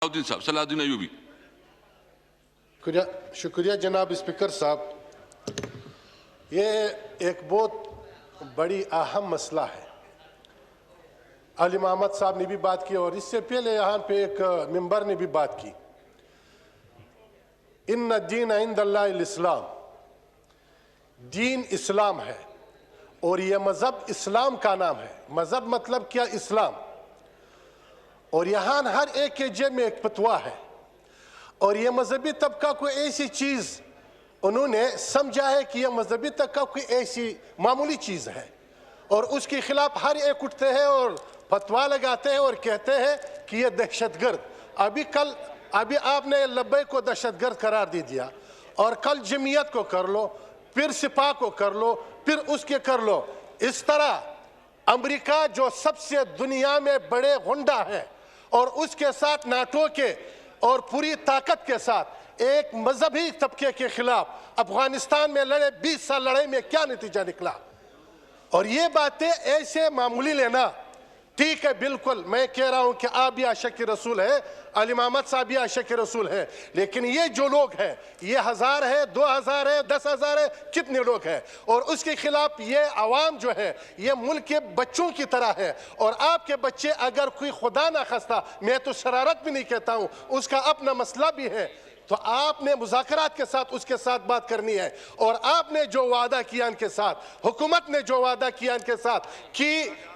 सलाहुद्दीन अयूबी। शुक्रिया जनाब स्पीकर साहब। ये एक बहुत बड़ी अहम मसला है। अली मोहम्मद साहब ने भी बात की और इससे पहले यहाँ पे एक मेंबर ने भी बात की। इन्ना दीन इंदल्लाहिल इस्लाम, दीन इस्लाम है और ये मज़हब इस्लाम का नाम है। मज़हब मतलब क्या? इस्लाम। और यहाँ हर एक के जेब में एक फतवा है और ये मजहबी तबका कोई ऐसी चीज़ उन्होंने समझा है कि यह मजहबी तबका कोई ऐसी मामूली चीज़ है और उसके खिलाफ हर एक उठते हैं और फतवा लगाते हैं और कहते हैं कि यह दहशतगर्द। अभी आपने लब्बैक को दहशतगर्द करार दे दिया और कल जमीयत को कर लो, फिर सिपा को कर लो, फिर उसके कर लो। इस तरह अमेरिका जो सबसे दुनिया में बड़े गुंडा है और उसके साथ नाटो के और पूरी ताकत के साथ एक मजहबी तबके के खिलाफ अफगानिस्तान में लड़े, 20 साल लड़ाई में क्या नतीजा निकला। और ये बातें ऐसे मामूली लेना ठीक है, बिल्कुल मैं कह रहा हूं कि आप भी आशिक रसूल है, अली मोहम्मद साहब भी आशिक रसूल है, लेकिन ये जो लोग हैं, ये 1000 है, 2000 है, 10,000 है, कितने लोग हैं और उसके खिलाफ ये आवाम जो है ये मुल्क के बच्चों की तरह है। और आपके बच्चे अगर कोई खुदा ना खास्ता, मैं तो शरारत भी नहीं कहता हूं, उसका अपना मसला भी है, तो आपने मुज़ाकरात के साथ उसके साथ बात करनी है। और आपने जो वादा किया इनके साथ, हुकूमत ने जो वादा किया इनके साथ कि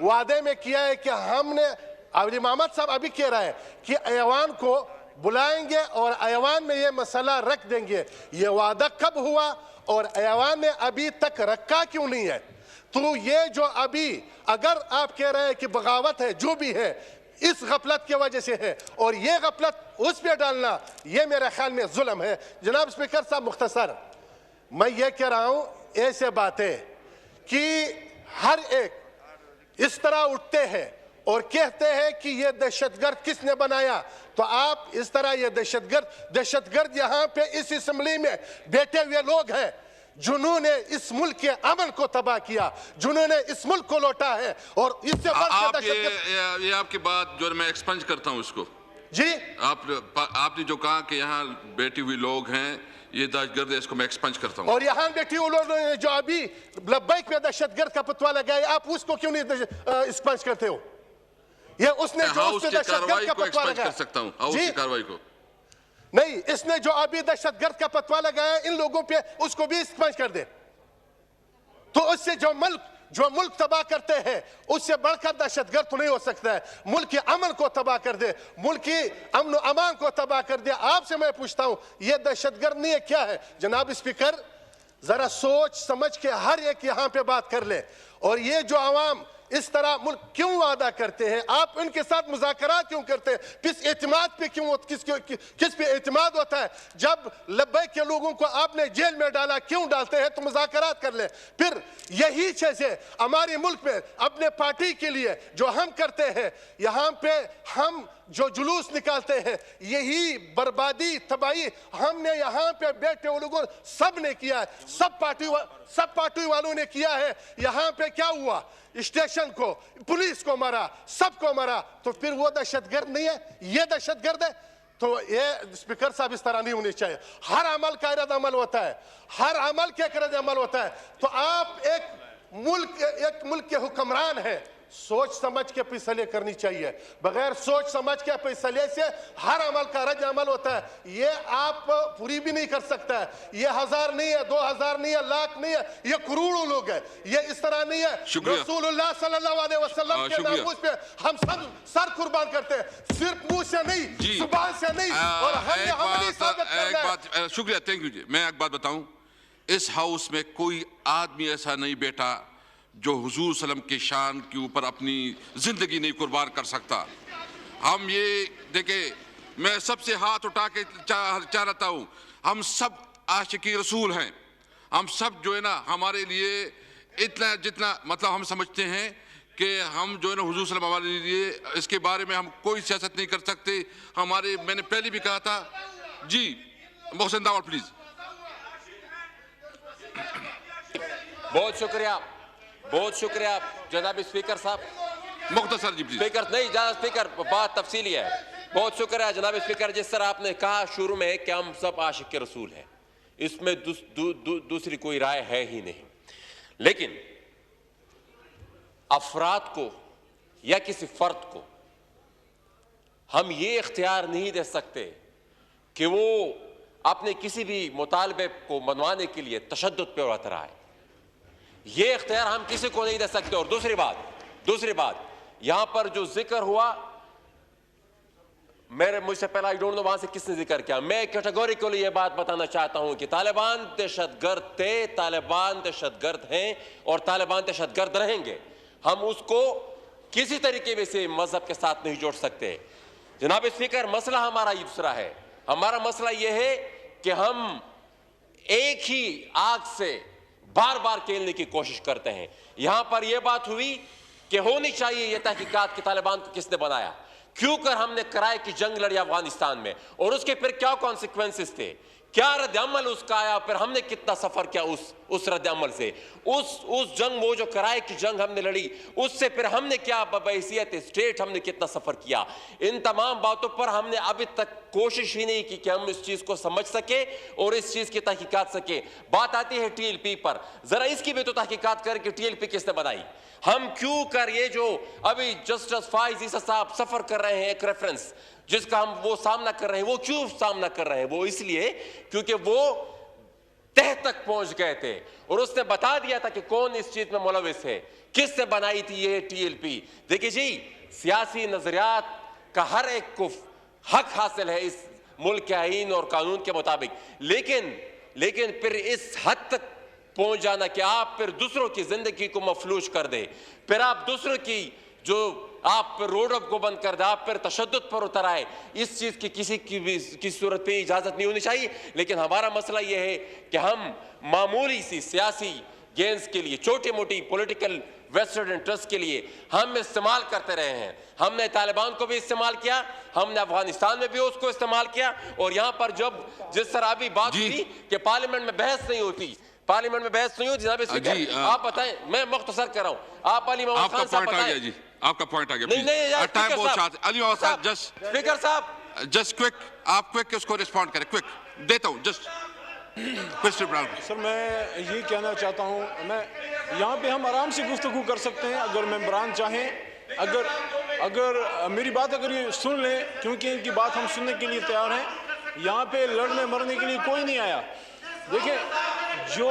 वादे में किया है कि हमने, अली मोहम्मद साहब अभी कह रहा है कि ऐवान को बुलाएंगे और ऐवान में ये मसला रख देंगे। ये वादा कब हुआ और ऐवान ने अभी तक रखा क्यों नहीं है? तो ये जो अभी अगर आप कह रहे हैं कि बगावत है, जो भी है इस गफलत की वजह से है और ये गफलत उस पे डालना ये मेरे ख्याल में जुल्म है। जनाब स्पीकर साहब, मुख्तसर मैं ये कह रहा हूं, ऐसे बातें कि हर एक इस तरह उठते हैं और कहते हैं कि ये दहशतगर्द किसने बनाया, तो आप इस तरह ये दहशतगर्द यहाँ पे इस असेंबली में बैठे हुए लोग हैं जिन्होंने इस मुल्क के अमन को तबाह किया, जिन्होंने इस मुल्क को लौटा है। और इससे ये आपकी बात जो मैं एक्सपंज करता हूं इसको जी, आपने जो कहा कि यहाँ बैठे हुए लोग हैं ये दहशतगर्द है, इसको मैं एक्सपंज करता हूं। और यहाँ बैठे हुए लोग जो अभी लब्बैक पे दहशतगर्द का फतवा लगाया, आप उसको क्यों नहीं एक्सपंज करते हो? ये उसने जो उस पे दहशतगर्द का फतवा लगाया, कर सकता हूं हाउस की कार्रवाई को नहीं, इसने जो अभी दहशतगर्द का फतवा लगाया इन लोगों पे, उसको भी एक्सपंज कर दे। तो उससे जो मुल्क तबाह करते हैं उससे बढ़कर दहशतगर्द तो नहीं हो सकता है। मुल्क के अमन को तबाह कर दे, मुल्क की अमन अमान को तबाह कर दे। आपसे मैं पूछता हूं, ये दहशतगर्द नहीं है, क्या है? जनाब स्पीकर, जरा सोच समझ के हर एक यहां पे बात कर ले। और ये जो आवाम इस तरह मुल्क क्यों वादा करते हैं, आप उनके साथ मुज़ाकरात क्यों करते हैं? किस एतमाद पे क्यों, किस पे एतमाद होता है? जब लब्बैक के लोगों को आपने जेल में डाला, क्यों डालते हैं? तो मुज़ाकरात कर ले। फिर यही चीज़ें हमारे मुल्क में अपने पार्टी के लिए जो हम करते हैं, यहाँ पे हम जो जुलूस निकालते हैं, यही बर्बादी तबाही हमने यहाँ पे बैठे हुए लोगों सब ने किया है, सब पार्टी वालों ने किया है। यहाँ पे क्या हुआ? स्टेशन को, पुलिस को मारा, सबको मारा, तो फिर वो दहशतगर्द नहीं है? ये दहशतगर्द है? तो ये स्पीकर साहब इस तरह नहीं होनी चाहिए। हर अमल का रद्द अमल होता है, हर अमल के रद्द अमल होता है। तो आप एक मुल्क के हुक्मरान हैं, सोच समझ के फैसले करनी चाहिए। बगैर सोच समझ के फैसले से हर अमल का रद्द अमल होता है। ये आप पूरी भी नहीं कर सकता है। ये 1000 नहीं है, 2000 नहीं है, लाख नहीं है, ये करोड़ों लोग हैं। ये इस तरह नहीं है। रसूलुल्लाह सल्लल्लाहु अलैहि वसल्लम के नामूस पे हम सब सर कुर्बान करते हैं, सिर्फ मुंह से नहीं, जुबान से नहीं। और शुक्रिया, थैंक यू जी। मैं एक बात बताऊं, इस हाउस में कोई आदमी ऐसा नहीं बैठा जो हुजूर सल्लम के शान के ऊपर अपनी जिंदगी नहीं कुर्बान कर सकता। हम ये देखें, मैं सबसे हाथ उठा के चाहता हूँ, हम सब आशिकी रसूल हैं। हम सब जो है ना, हमारे लिए इतना जितना मतलब हम समझते हैं कि हम जो है ना हुजूर सल्लम हमारे लिए, इसके बारे में हम कोई सियासत नहीं कर सकते। हमारे, मैंने पहले भी कहा था जी। मोहसिन दावड़ प्लीज। बहुत शुक्रिया जनाब स्पीकर साहब। मुख्तसर जी प्लीज। स्पीकर नहीं, ज्यादा स्पीकर, बात तफसीली है। बहुत शुक्रिया जनाब स्पीकर। जिस तरह आपने कहा शुरू में कि हम सब आशिक रसूल हैं, इसमें दूसरी कोई राय है ही नहीं। लेकिन अफराद को या किसी फर्द को हम ये इख्तियार नहीं दे सकते कि वो अपने किसी भी मुतालबे को मनवाने के लिए तशद्दुद पे उतर आए। ये इख्तियार हम किसी को नहीं दे सकते। और दूसरी बात यहां पर जो जिक्र हुआ, मुझसे पहले आई डोंट नो वहां से किसने जिक्र किया, मैं कैटेगोरिकली ये बात बताना चाहता हूं कि तालिबान दहशतगर्द थे, तालिबान दहशतगर्द हैं और तालिबान दहशतगर्द रहेंगे। हम उसको किसी तरीके से मजहब के साथ नहीं जोड़ सकते। जनाब स्पीकर, मसला हमारा ये दूसरा है। हमारा मसला यह है कि हम एक ही आग से बार बार खेलने की कोशिश करते हैं। यहां पर यह बात हुई कि होनी चाहिए यह तहकीकात कि तालिबान को किसने बनाया, क्यों कर हमने किराए की जंग लड़ी अफगानिस्तान में, और उसके फिर क्या कॉन्सिक्वेंसेस थे, क्या रद्द अमल उसका आया, फिर हमने कितना सफर किया उस रद्द अमल से, उस जंग, वो जो किराए की जंग हमने लड़ी, उससे फिर हमने क्या बहैसियत स्टेट हमने कितना सफर किया। इन तमाम बातों पर हमने अभी तक कोशिश ही नहीं की कि हम इस चीज को समझ सके और इस चीज की तहकीकात सके। बात आती है टीएलपी पर, जरा इसकी भी तो तहकीकात कर कि टीएलपी किसने बनाई, हम क्यों कर ये जो अभी जस्टिस फाइज ईसा साहब सफर कर रहे हैं, एक रेफरेंस जिसका हम वो सामना कर रहे हैं, वो क्यों सामना कर रहे हैं, वो इसलिए क्योंकि वो तह तक पहुंच गए थे और उसने बता दिया था कि कौन इस चीज में मुलविस है, किसने बनाई थी ये टीएलपी। देखिए जी, सियासी नजरियात का हर एक को हक हासिल है इस मुल्क के आईन और कानून के मुताबिक, लेकिन फिर इस हद तक पहुंच जाना कि आप फिर दूसरों की जिंदगी को मफलूज कर दे, फिर आप दूसरों की जो आप फिर रोड को बंद कर दे, आप फिर तशद्दुद पर उतर आए, इस चीज की किसी की भी किसी सूरत पे इजाजत नहीं होनी चाहिए। लेकिन हमारा मसला यह है कि हम मामूली सी सियासी गेंस के लिए, छोटी मोटी पॉलिटिकल वेस्टेड इंटरेस्ट के लिए हम इस्तेमाल करते रहे हैं। हमने तालिबान को भी इस्तेमाल किया, हमने अफगानिस्तान में भी उसको इस्तेमाल किया, और यहां पर जब जिस तरह अभी बात हुई कि पार्लियामेंट में बहस नहीं होती, जनाब स्पीकर आप बताएं, मैं मुख्तसर कर रहा हूं, आप अली मोहम्मद खान साहब बताएं जी। आपका पॉइंट आ गया। नहीं टाइम बहुत शार्ट। अली मोहम्मद साहब जस्ट स्पीकर साहब जस्ट क्विक, आप क्विक उसको रिस्पॉन्ड करें, क्विक देता हूं जस्ट क्वेश्चन इमरान। सर मैं ये कहना चाहता हूँ, मैं यहाँ पे हम आराम से गुफ्तगू कर सकते हैं अगर मेंबरान चाहें, अगर मेरी बात अगर ये सुन लें, क्योंकि इनकी बात हम सुनने के लिए तैयार हैं। यहाँ पे लड़ने मरने के लिए कोई नहीं आया। देखिए, जो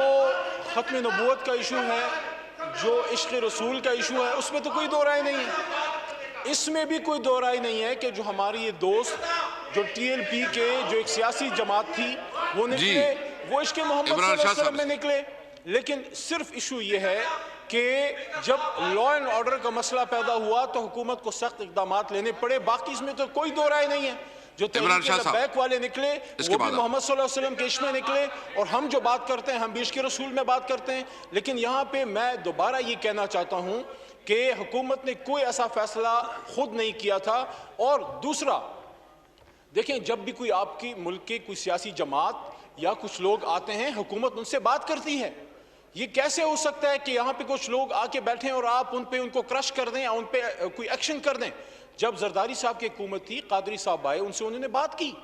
खत्म नबूवत का इशू है, जो इश्क़ रसूल का इशू है, उसमें तो कोई दो राय नहीं है। इसमें भी कोई दो राय नहीं है कि जो हमारी ये दोस्त जो टीएलपी के जो एक सियासी जमात थी वो निकले, वो इश्क़ मोहम्मद सल्लल्लाहु अलैहि वसल्लम में निकले। लेकिन सिर्फ इशू ये है कि जब लॉ एंड ऑर्डर का मसला पैदा हुआ तो हुकूमत को सख्त इक़दाम लेने पड़े। बाकी इसमें तो कोई दो राय नहीं है। जो बैक वाले निकले वो भी मोहम्मद सल्लल्लाहु अलैहि वसल्लम के इश्क़ में निकले, और हम जो बात करते हैं हम भी इश्क़ रसूल में बात करते हैं। लेकिन यहाँ पे मैं दोबारा ये कहना चाहता हूँ कि हुकूमत ने कोई ऐसा फैसला खुद नहीं किया था। और दूसरा, देखें, जब भी कोई आपकी मुल्क के कोई सियासी जमात या कुछ लोग आते हैं, हुकूमत उनसे बात करती है। ये कैसे हो सकता है कि यहाँ पे कुछ लोग आके बैठे और आप उनको क्रश कर दें या उन पे कोई एक्शन कर दें। जब जरदारी साहब की हुकूमत थी, कादरी साहब आए, उनसे उन्होंने बात की।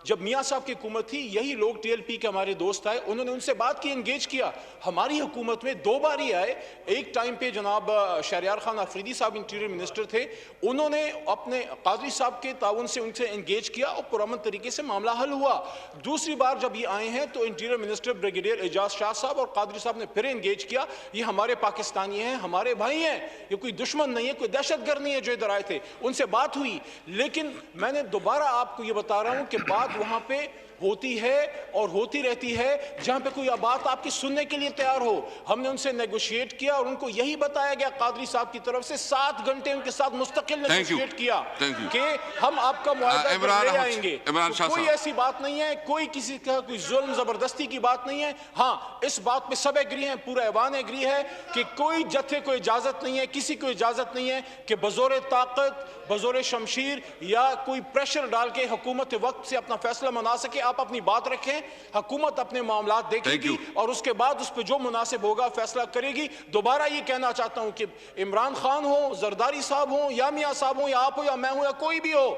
जब मियाँ साहब की हुकूमत थी, यही लोग टीएलपी के हमारे दोस्त आए, उन्होंने उनसे बात की, एंगेज किया। हमारी हुकूमत में दो बार ही आए। एक टाइम पे जनाब शहरियार खान अफरीदी साहब इंटीरियर मिनिस्टर थे, उन्होंने अपने कादरी साहब के ताउन से उनसे एंगेज किया और पुरअमन तरीके से मामला हल हुआ। दूसरी बार जब ये आए हैं तो interior minister brigadier Ejaz Shah साहब और कादरी साहब ने फिर एंगेज किया। ये हमारे पाकिस्तानी हैं, हमारे भाई हैं, ये कोई दुश्मन नहीं है, कोई दहशतगर्द नहीं है जो इधर आए थे। उनसे बात हुई। लेकिन मैंने दोबारा आपको ये बता रहा हूँ कि बात वहां पे होती है और होती रहती है जहां पे कोई बात आपकी सुनने के लिए तैयार हो। हमने उनसे नेगोशिएट किया और उनको यही बताया गया कादरी साहब की तरफ से, 7 घंटे उनके साथ मुस्तकिल नेगोशिएट किया कि हम आपका मुआहदा ले आएंगे। तो कोई ऐसी बात नहीं है, कोई किसी का कोई जुल्म जबरदस्ती की बात नहीं है। हाँ, इस बात पे सब एग्री हैं, पूरा ऐवान एग्री है कि कोई जत्थे को इजाजत नहीं है, किसी को इजाजत नहीं है कि बजोरे ताकत, बजोरे शमशीर या कोई प्रेशर डाल के हुकूमत वक्त से अपना फैसला मना सके। आप अपनी बात रखें, हुकूमत अपने मामला देखेगी और उसके बाद उस पर जो मुनासिब होगा फैसला करेगी। दोबारा ये कहना चाहता हूं कि इमरान खान हो, जरदारी साहब हो, या मियां साहब हो, या आप हो, या मैं हूं, या कोई भी हो,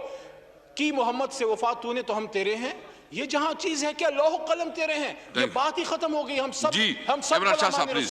की मोहम्मद से वफात तूने तो हम तेरे हैं, ये जहां चीज है क्या लौह कलम तेरे हैं, ये बात ही खत्म हो गई। हम सब जी, इमरान शाह साहब, प्लीज।